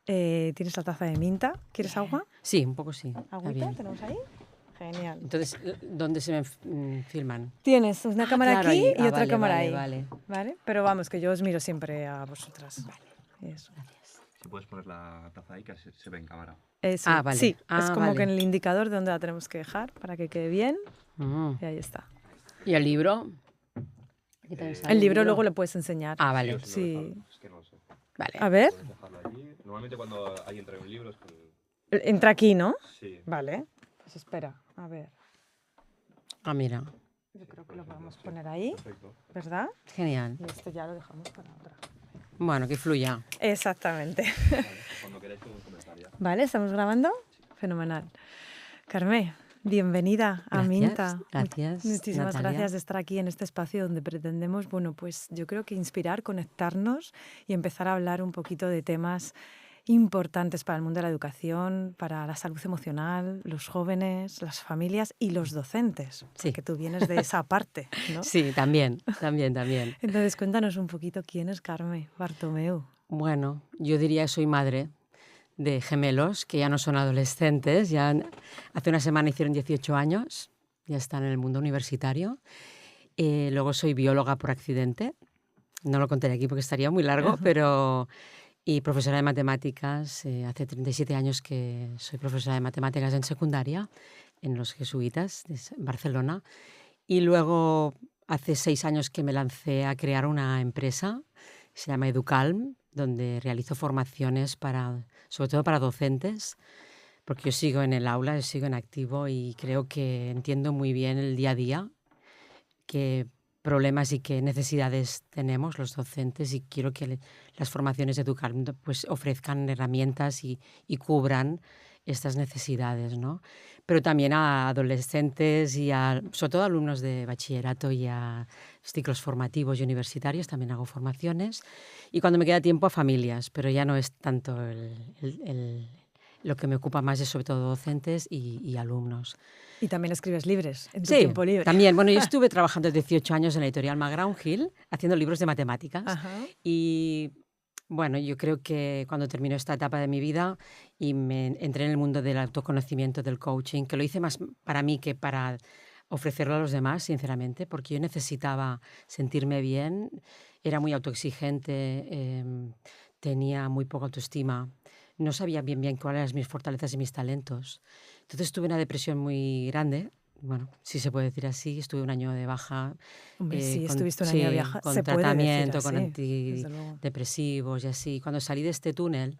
Tienes la taza de minta. ¿Quieres agua? Sí, un poco sí. Está ¿Agüita? bien. ¿Tenemos ahí? Genial. Entonces, ¿dónde se filman? Tienes una cámara Claro, aquí allí. y otra Vale, cámara vale, ahí. vale. ¿Vale? Pero vamos, que yo os miro siempre a vosotras. Eso. Gracias. Si puedes poner la taza ahí, que se ve en cámara. Eso. Vale. Sí, es como Vale. que en el indicador de dónde la tenemos que dejar para que quede bien. Mm. Y ahí está. ¿Y el libro? Aquí también sale El libro luego lo puedes enseñar. vale. Sí, Sí. es que no lo sé. Vale. A ver, Puedes dejarlo allí. Normalmente cuando alguien trae un libro es con... entra aquí, ¿no? Sí. Vale. Pues espera, a ver. Mira. Yo creo que lo podemos poner ahí, Perfecto. ¿verdad? Genial. Y esto ya lo dejamos para otra. Bueno, que fluya. Exactamente. Vale, cuando queráis podemos comenzar ya. Vale, ¿estamos grabando? Fenomenal. Carmen, bienvenida a Gracias, Minta. gracias, Muchísimas Natalia. gracias de estar aquí en este espacio donde pretendemos, bueno, pues yo creo que inspirar, conectarnos y empezar a hablar un poquito de temas importantes para el mundo de la educación, para la salud emocional, los jóvenes, las familias y los docentes, Sí. porque tú vienes de esa parte, ¿no? Sí, también. Entonces cuéntanos un poquito quién es Carmen Bartomeu. Bueno, yo diría que soy madre de gemelos que ya no son adolescentes, hace una semana hicieron 18 años, ya están en el mundo universitario. Luego soy bióloga por accidente, no lo contaré aquí porque estaría muy largo, y profesora de matemáticas. Hace 37 años que soy profesora de matemáticas en secundaria, en los jesuitas de Barcelona. Y luego hace 6 años que me lancé a crear una empresa, se llama Educalm, donde realizo formaciones sobre todo para docentes, porque yo sigo en el aula, yo sigo en activo y creo que entiendo muy bien el día a día, qué problemas y qué necesidades tenemos los docentes, y quiero que las formaciones de Educalm pues ofrezcan herramientas y cubran estas necesidades, ¿no? Pero también a adolescentes y sobre todo a alumnos de bachillerato y a ciclos formativos y universitarios, también hago formaciones. Y cuando me queda tiempo a familias, pero ya no es tanto lo que me ocupa más, es sobre todo docentes y alumnos. Y también escribes libros en tu Sí, tiempo libre. también. Bueno, yo estuve trabajando 18 años en la editorial McGraw Hill haciendo libros de matemáticas. Ajá. Y bueno, yo creo que cuando terminó esta etapa de mi vida y me entré en el mundo del autoconocimiento, del coaching, que lo hice más para mí que para ofrecerlo a los demás, sinceramente, porque yo necesitaba sentirme bien, era muy autoexigente, tenía muy poca autoestima, no sabía bien cuáles eran mis fortalezas y mis talentos. Entonces tuve una depresión muy grande. Bueno, si se puede decir así, estuve un año de baja. Hombre, si estuviste un año de viaje, Con se puede tratamiento, decir con así, desde luego. antidepresivos y así. Cuando salí de este túnel,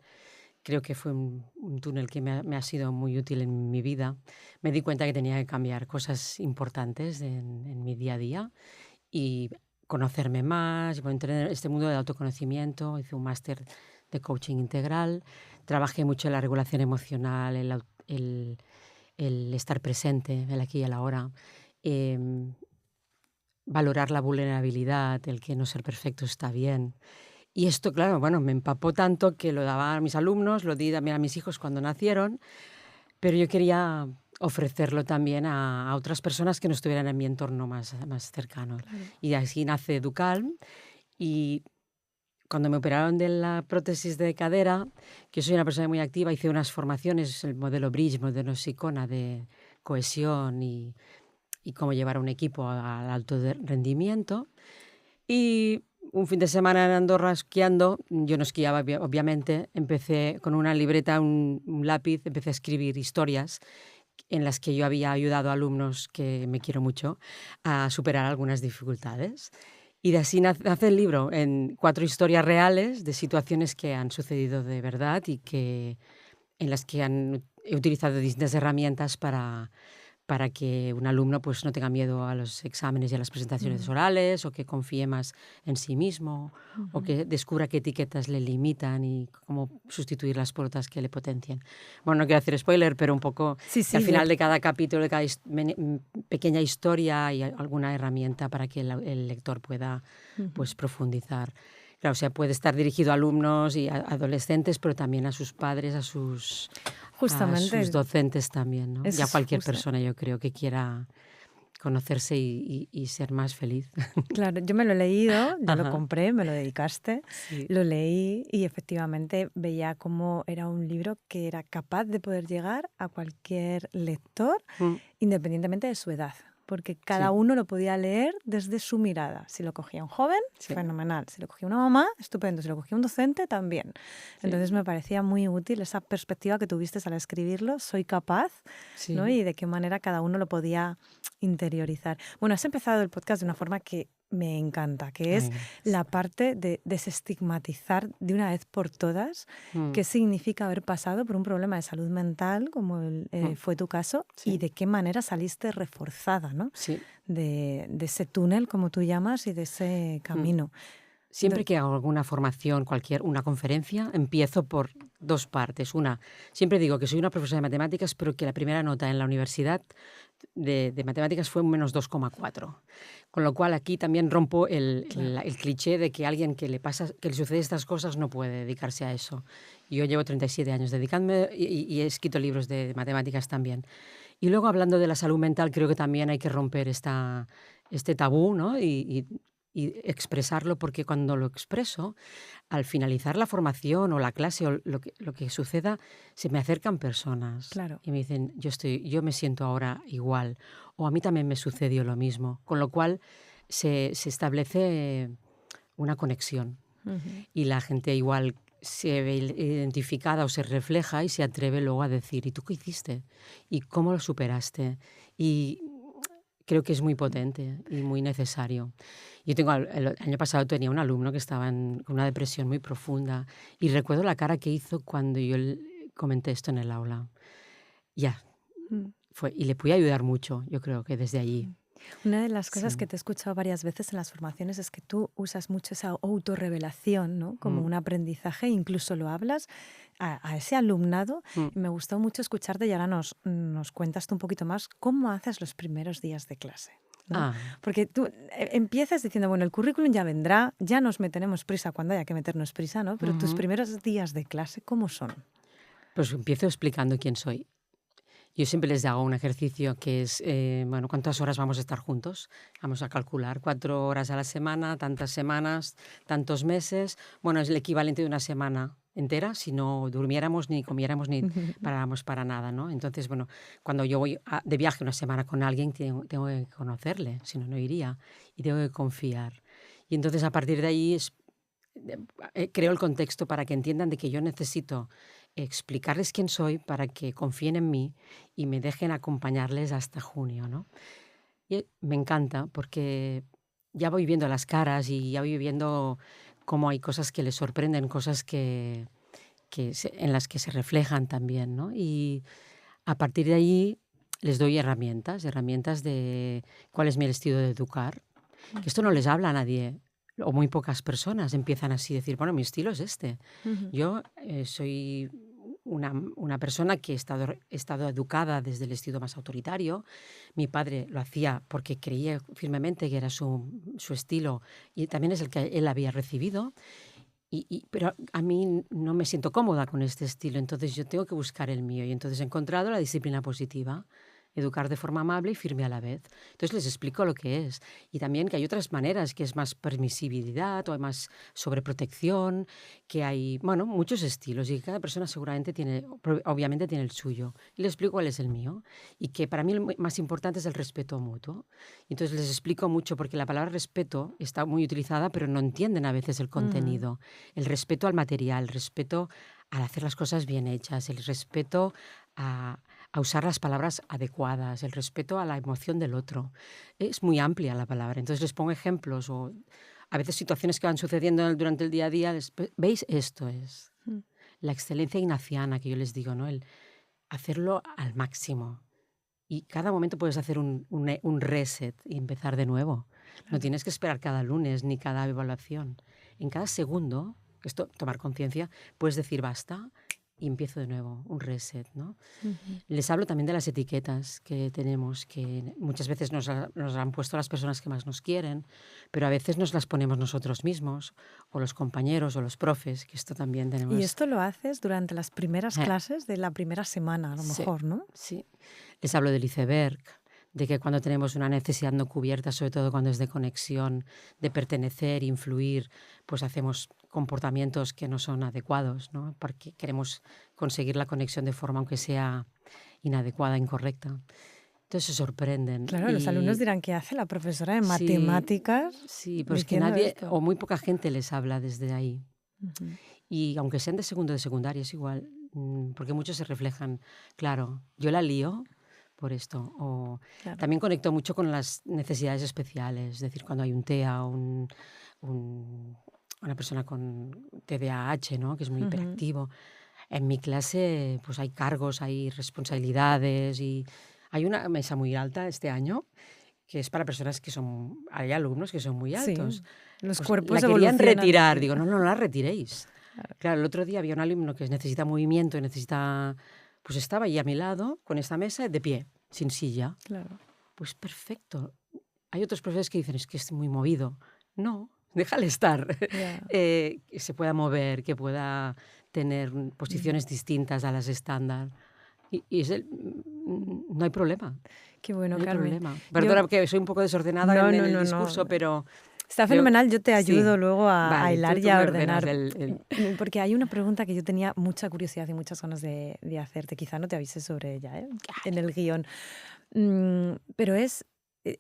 creo que fue un túnel que me ha sido muy útil en mi vida. Me di cuenta que tenía que cambiar cosas importantes en mi día a día y conocerme más. Bueno, entré en este mundo del autoconocimiento, hice un máster de coaching integral, trabajé mucho en la regulación emocional, el estar presente, el aquí y el ahora, valorar la vulnerabilidad, el que no ser perfecto está bien. Y esto, claro, bueno, me empapó tanto que lo daba a mis alumnos, lo di también a mis hijos cuando nacieron, pero yo quería ofrecerlo también a otras personas que no estuvieran en mi entorno más cercano. Claro. Y así nace Educalm. Y cuando me operaron de la prótesis de cadera, que yo soy una persona muy activa, hice unas formaciones, el modelo Bridge, modelo Sicona, de cohesión y cómo llevar a un equipo al alto rendimiento. Y un fin de semana en Andorra esquiando, yo no esquiaba obviamente, empecé con una libreta, un lápiz, empecé a escribir historias en las que yo había ayudado a alumnos que me quiero mucho a superar algunas dificultades. Y de así nace el libro, en 4 historias reales de situaciones que han sucedido de verdad y en las que he utilizado distintas herramientas para que un alumno pues, no tenga miedo a los exámenes y a las presentaciones orales, o que confíe más en sí mismo, o que descubra qué etiquetas le limitan y cómo sustituirlas por otras que le potencien. Bueno, no quiero hacer spoiler, pero un poco Sí, al final de cada capítulo, de cada pequeña historia, hay alguna herramienta para que el lector pueda pues, profundizar. Claro, o sea, puede estar dirigido a alumnos y a adolescentes, pero también a sus padres, a sus Justamente. docentes también, ¿no? Y a cualquier persona, yo creo, que quiera conocerse y ser más feliz. Claro, yo me lo he leído, yo lo Ajá, compré, me lo dedicaste, sí, lo leí y efectivamente veía cómo era un libro que era capaz de poder llegar a cualquier lector mm, independientemente de su edad, porque cada sí, uno lo podía leer desde su mirada. Si lo cogía un joven, sí, fenomenal. Si lo cogía una mamá, estupendo. Si lo cogía un docente, también. sí, Entonces me parecía muy útil esa perspectiva que tuviste al escribirlo, soy capaz, ¿no? sí. Y de qué manera cada uno lo podía interiorizar. Bueno, has empezado el podcast de una forma que me encanta, que es Ay, gracias. la parte de desestigmatizar de una vez por todas Mm, qué significa haber pasado por un problema de salud mental, como mm, fue tu caso, y sí, de qué manera saliste reforzada, ¿no? sí. De ese túnel, como tú llamas, y de ese Mm. camino. Siempre Entonces, que hago alguna formación, una conferencia, empiezo por dos partes. Una, siempre digo que soy una profesora de matemáticas, pero que la primera nota en la universidad de matemáticas fue un -2,4. Con lo cual aquí también rompo claro. el cliché de que alguien que le sucede estas cosas no puede dedicarse a eso. Yo llevo 37 años dedicándome y he escrito libros de matemáticas también. Y luego hablando de la salud mental, creo que también hay que romper este tabú, ¿no? Y expresarlo, porque cuando lo expreso, al finalizar la formación o la clase o lo que suceda, se me acercan personas Claro. y me dicen, yo me siento ahora igual, o a mí también me sucedió lo mismo, con lo cual se establece una conexión Ujú. y la gente igual se ve identificada o se refleja y se atreve luego a decir, ¿y tú qué hiciste? ¿Y cómo lo superaste? Y creo que es muy potente y muy necesario. Yo tengo, el año pasado tenía un alumno que estaba con una depresión muy profunda y recuerdo la cara que hizo cuando yo comenté esto en el aula. Ya, Mm. y le pude ayudar mucho, yo creo que desde allí. Una de las cosas que Sí. te he escuchado varias veces en las formaciones es que tú usas mucho esa autorrevelación, ¿no? Como Mm, un aprendizaje, incluso lo hablas a ese alumnado. mm. Y me gustó mucho escucharte y ahora nos cuentas tú un poquito más cómo haces los primeros días de clase, ¿no? Ah, Porque tú empiezas diciendo, bueno, el currículum ya vendrá, ya nos meteremos prisa cuando haya que meternos prisa, ¿no? Pero tus ujú. primeros días de clase, ¿cómo son? Pues empiezo explicando quién soy. Yo siempre les hago un ejercicio que es, bueno, ¿cuántas horas vamos a estar juntos? Vamos a calcular 4 horas a la semana, tantas semanas, tantos meses. Bueno, es el equivalente de una semana entera si no durmiéramos, ni comiéramos, ni paráramos para nada, ¿no? Entonces, bueno, cuando yo voy de viaje una semana con alguien, tengo que conocerle, si no, no iría. Y tengo que confiar. Y entonces, a partir de ahí, creo el contexto para que entiendan de que yo necesito explicarles quién soy para que confíen en mí y me dejen acompañarles hasta junio, ¿no? Y me encanta porque ya voy viendo las caras y ya voy viendo cómo hay cosas que les sorprenden, cosas en las que se reflejan también, ¿no? Y a partir de ahí les doy herramientas de cuál es mi estilo de educar, que esto no les habla a nadie o muy pocas personas empiezan así a decir, bueno, mi estilo es este. Ujú. Yo soy una persona que he estado educada desde el estilo más autoritario. Mi padre lo hacía porque creía firmemente que era su estilo y también es el que él había recibido. Pero a mí no me siento cómoda con este estilo, entonces yo tengo que buscar el mío. Y entonces he encontrado la disciplina positiva, educar de forma amable y firme a la vez. Entonces les explico lo que es. Y también que hay otras maneras, que es más permisibilidad o hay más sobreprotección, que hay, bueno, muchos estilos y que cada persona seguramente obviamente tiene el suyo. Y les explico cuál es el mío. Y que para mí lo más importante es el respeto mutuo. Entonces les explico mucho porque la palabra respeto está muy utilizada, pero no entienden a veces el Ujú. contenido. El respeto al material, el respeto al hacer las cosas bien hechas, el respeto a, a usar las palabras adecuadas, el respeto a la emoción del otro. Es muy amplia la palabra. Entonces les pongo ejemplos o a veces situaciones que van sucediendo durante el día a día. ¿Veis? Esto es Mm. la excelencia ignaciana que yo les digo, ¿no? El hacerlo al máximo. Y cada momento puedes hacer un reset y empezar de nuevo. No Claro. tienes que esperar cada lunes ni cada evaluación. En cada segundo, tomar conciencia, puedes decir basta y empiezo de nuevo, un reset, ¿no? Ujú. Les hablo también de las etiquetas que tenemos, que muchas veces nos han puesto las personas que más nos quieren, pero a veces nos las ponemos nosotros mismos, o los compañeros, o los profes, que esto también Y tenemos. esto lo haces durante las primeras Eh, clases de la primera semana, a lo sí, mejor, ¿no? sí. Les hablo del iceberg, de que cuando tenemos una necesidad no cubierta, sobre todo cuando es de conexión, de pertenecer, influir, pues hacemos comportamientos que no son adecuados, ¿no? Porque queremos conseguir la conexión de forma, aunque sea inadecuada, incorrecta. Entonces se sorprenden. Claro, los alumnos dirán, ¿qué hace la profesora de Sí, matemáticas sí, pero es que diciendo nadie esto? o muy poca gente les habla desde ahí. Ujú, Y aunque sean de segundo de secundaria, es igual, porque muchos se reflejan. Claro, yo la lío por esto. O claro. también conecto mucho con las necesidades especiales, es decir, cuando hay un TEA o una persona con TDAH, ¿no? Que es muy Ujú. hiperactivo. En mi clase pues hay cargos, hay responsabilidades y hay una mesa muy alta este año que es para personas que son, hay alumnos que son muy Sí, altos. los Pues cuerpos la querían evolucionan retirar, así. digo, no, no la retiréis. Claro. Claro, el otro día había un alumno que necesita movimiento y necesita, pues estaba ahí a mi lado con esta mesa de pie, sin silla. Claro. Pues perfecto. Hay otros profesores que dicen, es que es muy movido. No, déjale estar. Ya. Que se pueda mover, que pueda tener posiciones distintas a las estándar. Y no hay problema. Qué bueno, No hay Carmen. problema. Yo, Perdona que soy un poco desordenada no, en no, el no, discurso, no. pero Está creo, fenomenal, yo te sí, ayudo luego a vale, hilar y tú a me ordenas ordenar. Porque hay una pregunta que yo tenía mucha curiosidad y muchas ganas de hacerte. Quizá no te avise sobre ella, ¿eh? En el guión. Pero es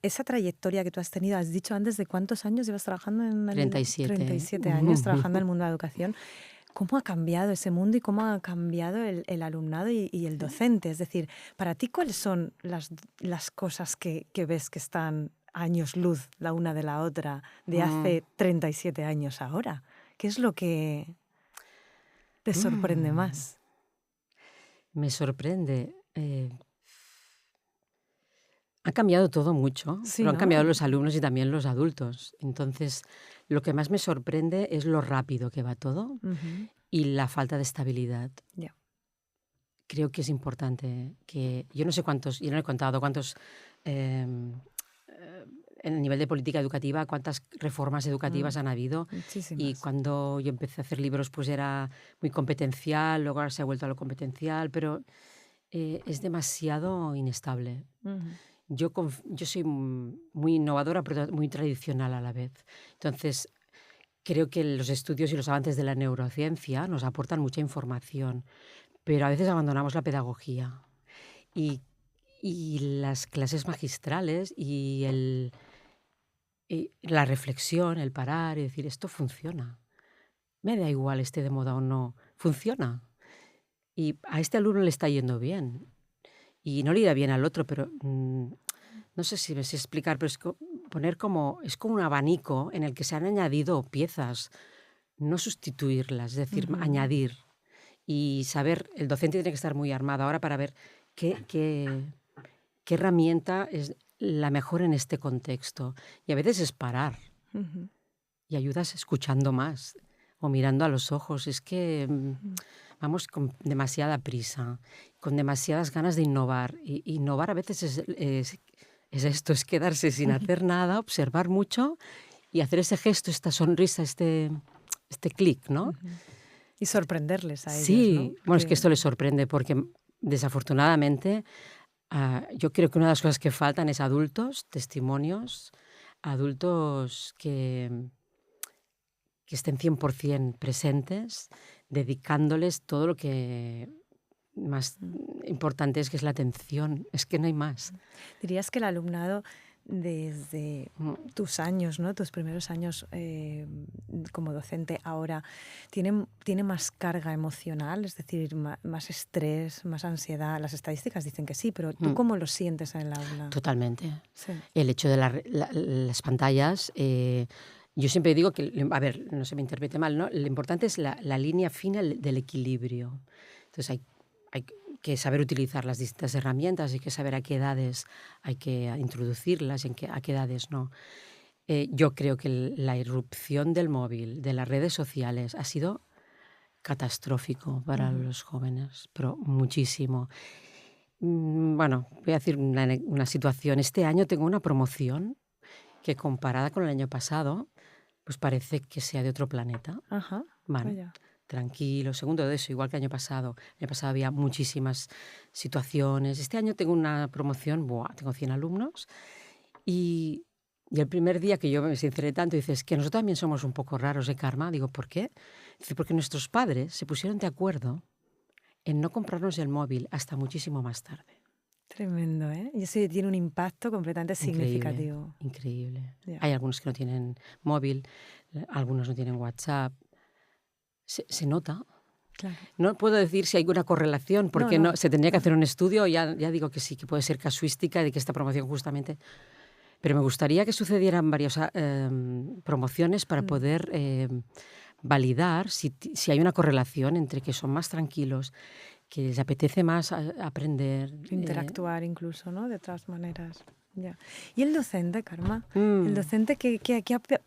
esa trayectoria que tú has tenido. Has dicho antes de cuántos años llevas trabajando en el 37. 37 años trabajando en el mundo de la educación. ¿Cómo ha cambiado ese mundo y cómo ha cambiado el alumnado y el docente? Es decir, para ti, ¿cuáles son las cosas que ves que están años luz la una de la otra de hace 37 años ahora? ¿Qué es lo que te sorprende Mm, más? Me sorprende. Ha cambiado todo mucho, Sí, pero han ¿no? cambiado los alumnos y también los adultos. Entonces, lo que más me sorprende es lo rápido que va todo Ujú, y la falta de estabilidad. ya. Creo que es importante que, yo no sé cuántos, yo no he contado cuántos, em, en el nivel de política educativa, cuántas reformas educativas Mm, han habido. Y muchísimas. cuando yo empecé a hacer libros, pues era muy competencial, luego ahora se ha vuelto a lo competencial, pero es demasiado inestable. Ujú, Yo soy muy innovadora, pero muy tradicional a la vez. Entonces, creo que los estudios y los avances de la neurociencia nos aportan mucha información, pero a veces abandonamos la pedagogía. Y, y las clases magistrales y la reflexión, el parar y decir, esto funciona. Me da igual esté de moda o no, funciona. Y a este alumno le está yendo bien. Y no le irá bien al otro, pero no sé si me sé explicar, pero poner como, es como un abanico en el que se han añadido piezas, no sustituirlas, es decir, ujú, añadir. Y saber, el docente tiene que estar muy armado ahora para ver qué herramienta es la mejor en este contexto. Y a veces es parar ujú, y ayudas escuchando más o mirando a los ojos. Es que mm. vamos con demasiada prisa, con demasiadas ganas de innovar. Y innovar a veces es esto, es quedarse sin hacer nada, observar mucho y hacer ese gesto, esta sonrisa, este clic, ¿no? Ujú. Y sorprenderles a ellos, ¿no? Sí, bueno, es que Porque esto les sorprende porque desafortunadamente yo creo que una de las cosas que faltan es adultos, testimonios, adultos que estén 100% presentes, dedicándoles todo lo que más mm, importante es, que es la atención. Es que no hay más. dirías que el alumnado desde Mm, tus años, ¿no? Tus primeros años como docente ahora, ¿tiene más carga emocional? Es decir, más estrés, más ansiedad. Las estadísticas dicen que sí, pero ¿tú mm, cómo lo sientes en el aula? Totalmente. Sí. El hecho de las pantallas, yo siempre digo que, a ver, no se me interprete mal, ¿no? Lo importante es la línea fina del equilibrio. Entonces hay que saber utilizar las distintas herramientas, hay que saber a qué edades hay que introducirlas, a qué edades no. Yo creo que la irrupción del móvil, de las redes sociales, ha sido catastrófico para Ujú, los jóvenes, pero muchísimo. Bueno, voy a decir una situación. Este año tengo una promoción que, comparada con el año pasado, pues parece que sea de otro planeta. ajá, Bueno, vaya. tranquilo. Segundo de eso, igual que el año pasado. El año pasado había muchísimas situaciones. Este año tengo una promoción, tengo 100 alumnos y, y el primer día que yo me sinceré tanto, dices que nosotros también somos un poco raros, de Karma. Digo, ¿por qué? Dice, porque nuestros padres se pusieron de acuerdo en no comprarnos el móvil hasta muchísimo más tarde. Tremendo, ¿eh? Y eso tiene un impacto completamente Increíble, significativo. increíble. Ya. Hay algunos que no tienen móvil, algunos no tienen WhatsApp. Se nota. Claro. No puedo decir si hay una correlación, porque No. se tendría que hacer un estudio, ya digo que sí, que puede ser casuística de que esta promoción justamente... Pero me gustaría que sucedieran varias promociones para poder validar si hay una correlación entre que son más tranquilos, que les apetece más aprender. Interactuar incluso, ¿no? De otras maneras. Ya. ¿Y el docente, Karma? Mm. ¿El docente qué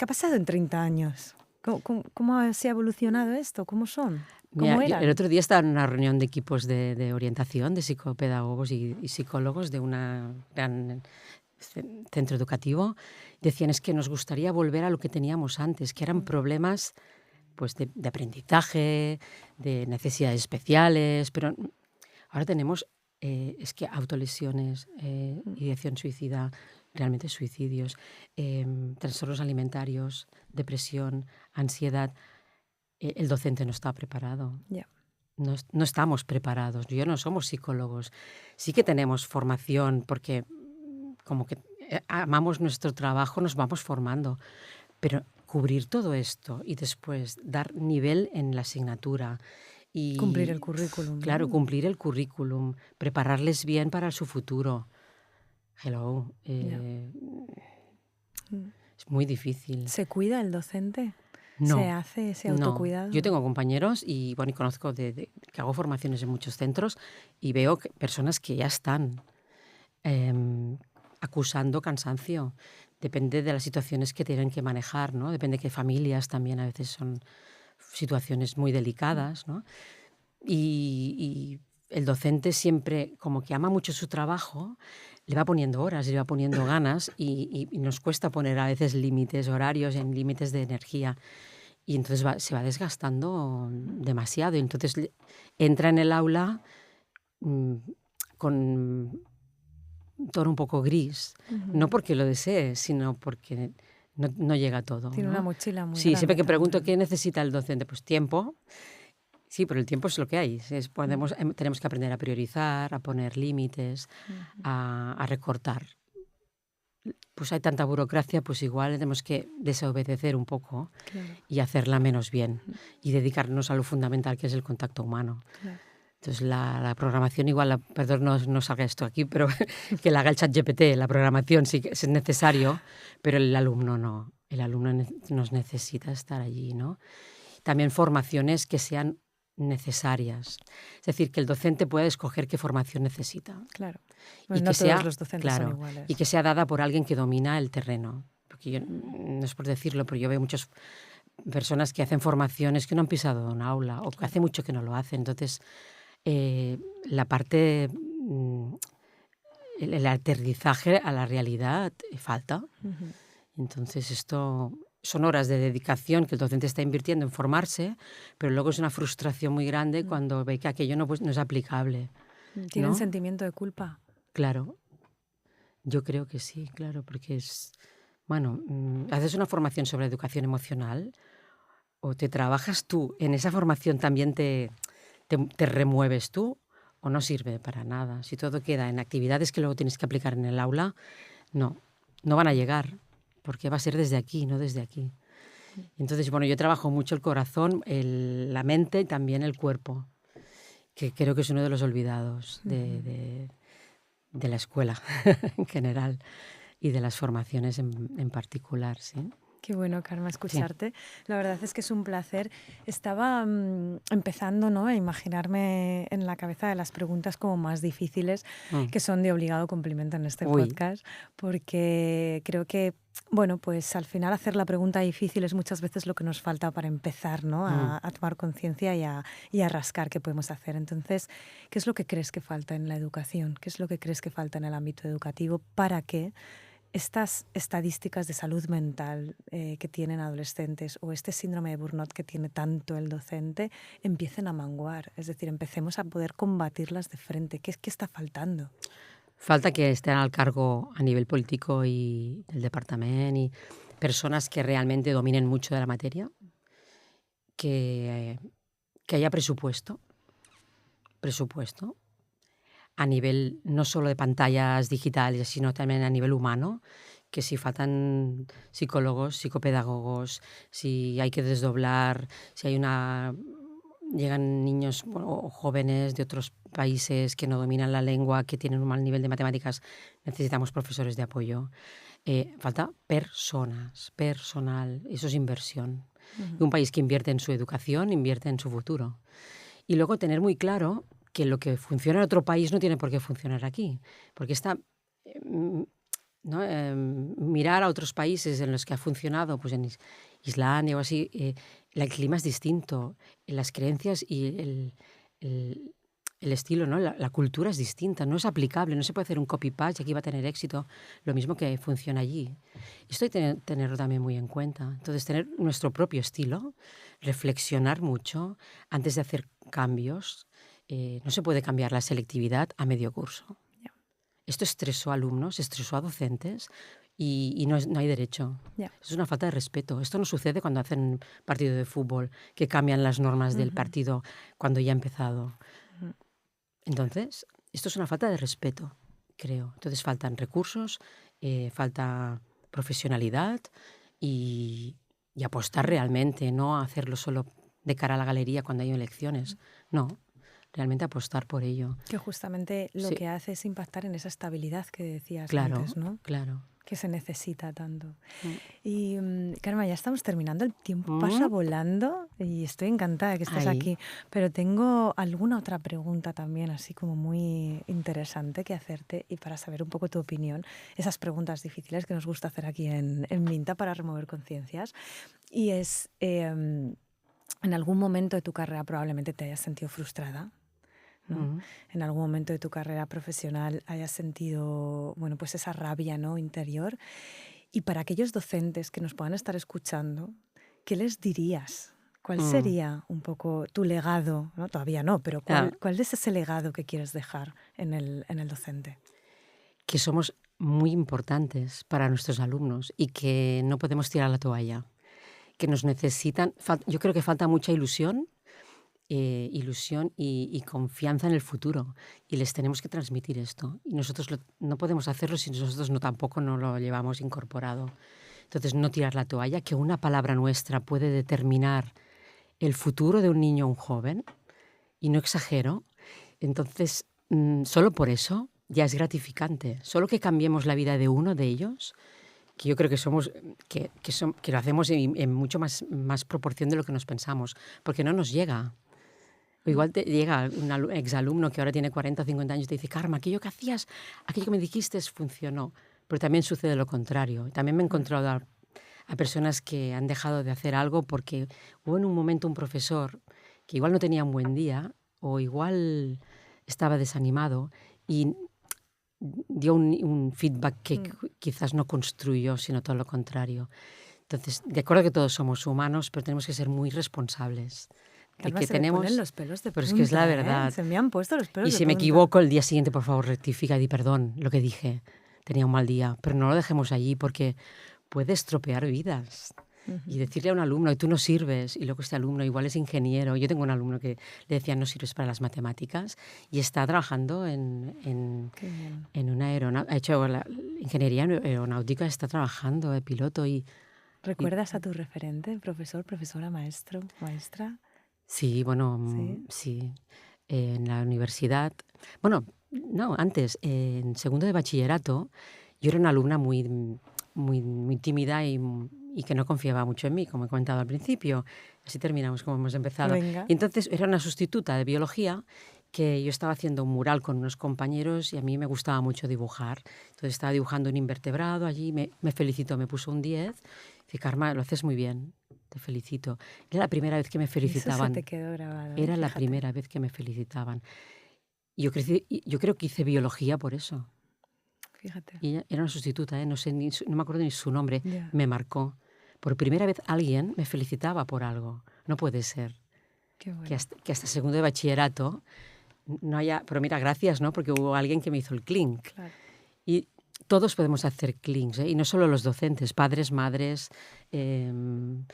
ha pasado en 30 años? ¿Cómo se ha evolucionado esto? ¿Cómo son? ¿Cómo Mira, eran? el otro día estaba en una reunión de equipos de orientación, de psicopedagogos y psicólogos de un gran centro educativo. Decían, es que nos gustaría volver a lo que teníamos antes, que eran problemas pues, de aprendizaje, de necesidades especiales, pero ahora tenemos es que autolesiones, ideación suicida, realmente suicidios, trastornos alimentarios, depresión, ansiedad. El docente no está preparado. Ya. No estamos preparados. Yo no somos psicólogos. Sí que tenemos formación porque como que amamos nuestro trabajo, nos vamos formando. Pero cubrir todo esto y después dar nivel en la asignatura y... Cumplir el currículum. Claro, ¿no? cumplir el currículum, prepararles bien para su futuro. Hello. Es muy difícil. ¿Se cuida el docente? No. ¿Se hace ese autocuidado? No. Yo tengo compañeros y conozco que hago formaciones en muchos centros y veo personas que ya están acusando cansancio. Depende de las situaciones que tienen que manejar, ¿no? Depende de qué familias también a veces son situaciones muy delicadas, ¿no? Y el docente siempre, como que ama mucho su trabajo, le va poniendo horas, le va poniendo ganas y nos cuesta poner a veces límites horarios, en límites de energía. Y entonces se va desgastando demasiado. Y entonces entra en el aula con un tono un poco gris. No porque lo desee, sino porque no llega todo. Tiene ¿no? una mochila muy Sí, grande siempre que pregunto también. qué necesita el docente, pues tiempo. Sí, pero el tiempo es lo que hay. Tenemos que aprender a priorizar, a poner límites, a recortar. Pues hay tanta burocracia, pues igual tenemos que desobedecer un poco Claro. y hacerla menos bien y dedicarnos a lo fundamental que es el contacto humano. Claro. Entonces la programación igual, perdón, no salga esto aquí, pero que la haga el ChatGPT, la programación sí que es necesario, pero el alumno no. El alumno nos necesita estar allí, ¿no? También formaciones que sean necesarias. Es decir, que el docente pueda escoger qué formación necesita. Claro. Y Bueno, que no sea, todos los docentes son claro, iguales. y que sea dada por alguien que domina el terreno. Porque yo, no es por decirlo, pero yo veo muchas personas que hacen formaciones que no han pisado un aula o que hace mucho que no lo hacen. Entonces, la parte, el aterrizaje a la realidad falta. Entonces, esto son horas de dedicación que el docente está invirtiendo en formarse, pero luego es una frustración muy grande cuando ve que aquello no es aplicable. ¿Tienen ¿no? sentimiento de culpa? Claro, yo creo que sí, claro, porque es, bueno, haces una formación sobre educación emocional o te trabajas tú, en esa formación también te remueves tú o no sirve para nada. Si todo queda en actividades que luego tienes que aplicar en el aula, no van a llegar, porque va a ser desde aquí, no desde aquí. Entonces, bueno, yo trabajo mucho el corazón, la mente y también el cuerpo, que creo que es uno de los olvidados de la escuela en general y de las formaciones en particular, ¿sí? Qué bueno, Karma, escucharte. Sí. La verdad es que es un placer. Estaba empezando, ¿no?, a imaginarme en la cabeza de las preguntas como más difíciles, que son de obligado cumplimiento en este podcast, porque creo que, bueno, pues al final hacer la pregunta difícil es muchas veces lo que nos falta para empezar, ¿no?, a tomar conciencia y a rascar qué podemos hacer. Entonces, ¿qué es lo que crees que falta en la educación? ¿Qué es lo que crees que falta en el ámbito educativo para que estas estadísticas de salud mental que tienen adolescentes o este síndrome de burnout que tiene tanto el docente empiecen a menguar? Es decir, empecemos a poder combatirlas de frente. ¿Qué es que está faltando? Falta que estén al cargo a nivell político i del departament i persones que realmente dominen mucho de la materia, que haya presupuesto a nivel no solo de pantallas digitales, sino también a nivel humano, que si faltan psicólogos, psicopedagogos, si hay que desdoblar, si hay llegan niños o jóvenes de otros países que no dominan la lengua, que tienen un mal nivel de matemáticas, necesitamos profesores de apoyo. Falta personal, eso es inversión. Y un país que invierte en su educación, invierte en su futuro. Y luego tener muy claro que lo que funciona en otro país no tiene por qué funcionar aquí. Porque mirar a otros países en los que ha funcionado, pues en Islandia o así, el clima es distinto, las creencias y el estilo, ¿no? La cultura es distinta, no es aplicable, no se puede hacer un copy-paste y aquí va a tener éxito, lo mismo que funciona allí. Esto hay que tenerlo también muy en cuenta. Entonces, tener nuestro propio estilo, reflexionar mucho antes de hacer cambios. No se puede cambiar la selectividad a medio curso. Ya. Esto estresó a alumnos, estresó a docentes y no hay derecho. Ya. Es una falta de respeto. Esto no sucede cuando hacen partido de fútbol, que cambian las normas del partido cuando ya ha empezado. Entonces, esto es una falta de respeto, creo. Entonces faltan recursos, falta profesionalidad y apostar realmente, no hacerlo solo de cara a la galería cuando hay elecciones. No, realmente apostar por ello. Que justamente lo Sí. que hace es impactar en esa estabilidad que decías Claro, antes, ¿no? claro. Que se necesita tanto. Mm. Y Karma, ya estamos terminando, el tiempo pasa volando y estoy encantada que estés Ahí. aquí, pero tengo alguna otra pregunta también así como muy interesante que hacerte y para saber un poco tu opinión, esas preguntas difíciles que nos gusta hacer aquí en Minta para remover conciencias, y es, en algún momento de tu carrera probablemente te hayas sentido frustrada, ¿no? En algún momento de tu carrera profesional hayas sentido, bueno, pues esa rabia, ¿no?, interior. Y para aquellos docentes que nos puedan estar escuchando, ¿qué les dirías? ¿Cuál sería un poco tu legado? ¿No? Todavía no, pero ¿cuál es ese legado que quieres dejar en el docente? Que somos muy importantes para nuestros alumnos y que no podemos tirar la toalla. Que nos necesitan. Yo creo que falta mucha ilusión y confianza en el futuro. Y les tenemos que transmitir esto. Y nosotros no podemos hacerlo si nosotros tampoco no lo llevamos incorporado. Entonces, no tirar la toalla, que una palabra nuestra puede determinar el futuro de un niño o un joven. Y no exagero. Entonces, solo por eso ya es gratificante. Solo que cambiemos la vida de uno de ellos, que yo creo que que lo hacemos en mucho más proporción de lo que nos pensamos, porque no nos llega. O igual te llega un exalumno que ahora tiene 40 o 50 años y te dice, Karma, aquello que hacías, aquello que me dijiste funcionó. Pero también sucede lo contrario. También me he encontrado a personas que han dejado de hacer algo porque hubo en un momento un profesor que igual no tenía un buen día o igual estaba desanimado y dio un feedback que quizás no construyó, sino todo lo contrario. Entonces, de acuerdo que todos somos humanos, pero tenemos que ser muy responsables. Karma, se me ponen los pelos de punta, pero es que es la verdad. Se me han puesto los pelos de punta. Y si me equivoco el día siguiente, por favor, rectifica y di perdón lo que dije. Tenía un mal día, pero no lo dejemos allí porque puede estropear vidas. Y decirle a un alumno, tú no sirves, y luego este alumno igual es ingeniero. Yo tengo un alumno que le decía, no sirves para las matemáticas, y está trabajando en una aeronáutica, ha hecho la ingeniería aeronáutica, está trabajando de piloto. ¿Recuerdas a tu referente, profesor, profesora, maestro, maestra? Sí, bueno, sí. En la universidad, bueno, no, antes, en segundo de bachillerato, yo era una alumna muy, muy, muy tímida y que no confiaba mucho en mí, como he comentado al principio. Así terminamos como hemos empezado. Venga. Y entonces era una sustituta de biología que yo estaba haciendo un mural con unos compañeros y a mí me gustaba mucho dibujar. Entonces estaba dibujando un invertebrado allí, me felicitó, me puso un 10. Dice, Karma, lo haces muy bien, te felicito. Era la primera vez que me felicitaban. Eso se te quedó grabado. Era la primera vez que me felicitaban. Y yo creo que hice biología por eso. Fíjate. Y ella era una sustituta, no sé, no me acuerdo ni su nombre, Ya. me marcó. Por primera vez alguien me felicitaba por algo. No puede ser Qué bueno. que hasta segundo de bachillerato no haya... Pero mira, gracias, ¿no? Porque hubo alguien que me hizo el clink. Claro. Y todos podemos hacer clinks, ¿eh? Y no solo los docentes, padres, madres, en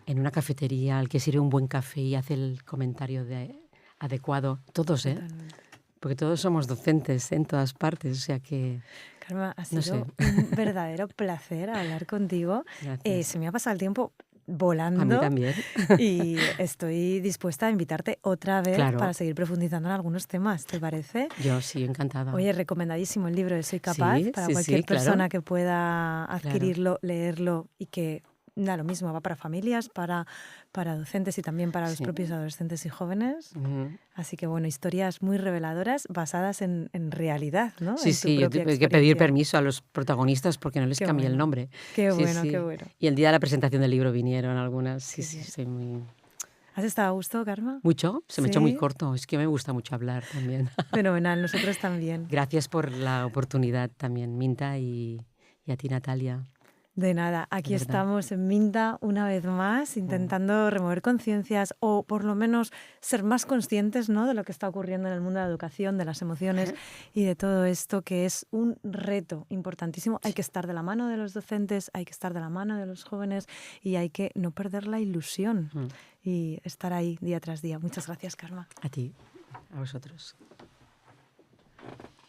una cafetería, el que sirve un buen café y hace el comentario adecuado. Todos, ¿eh? Totalmente. Porque todos somos docentes en todas partes, o sea que... Karma, ha No sido sé. un verdadero placer hablar contigo. Gracias. Se me ha pasado el tiempo A mí volando también. y estoy dispuesta a invitarte otra vez Claro. para seguir profundizando en algunos temas, ¿te parece? Yo sí, encantada. Oye, recomendadísimo el libro de Soy Capaz Sí, para sí, cualquier sí, claro. persona que pueda adquirirlo, leerlo y que da lo mismo, va para familias, para docentes y también para los Sí. propios adolescentes y jóvenes. Ujú. Así que bueno, historias muy reveladoras basadas en realidad, ¿no? Sí, En tu sí, yo propia tuve que pedir experiencia. permiso a los protagonistas porque no les Qué cambié el bueno. nombre. Qué Sí, bueno, sí. qué bueno. Y el día de la presentación del libro vinieron algunas. Sí, Qué sí, bien. estoy muy... ¿Has estado a gusto, Karma? ¿Mucho? Se me ha hecho muy Sí. corto. Es que me gusta mucho hablar también. Fenomenal, nosotros también. Gracias por la oportunidad también, Minta, y a ti, Natalia. De nada, aquí verdad. estamos en Minda una vez más, intentando remover conciencias o por lo menos ser más conscientes, ¿no?, de lo que está ocurriendo en el mundo de la educación, de las emociones y de todo esto que es un reto importantísimo. Hay que estar de la mano de los docentes, hay que estar de la mano de los jóvenes y hay que no perder la ilusión y estar ahí día tras día. Muchas gracias, Karma. A ti, a vosotros.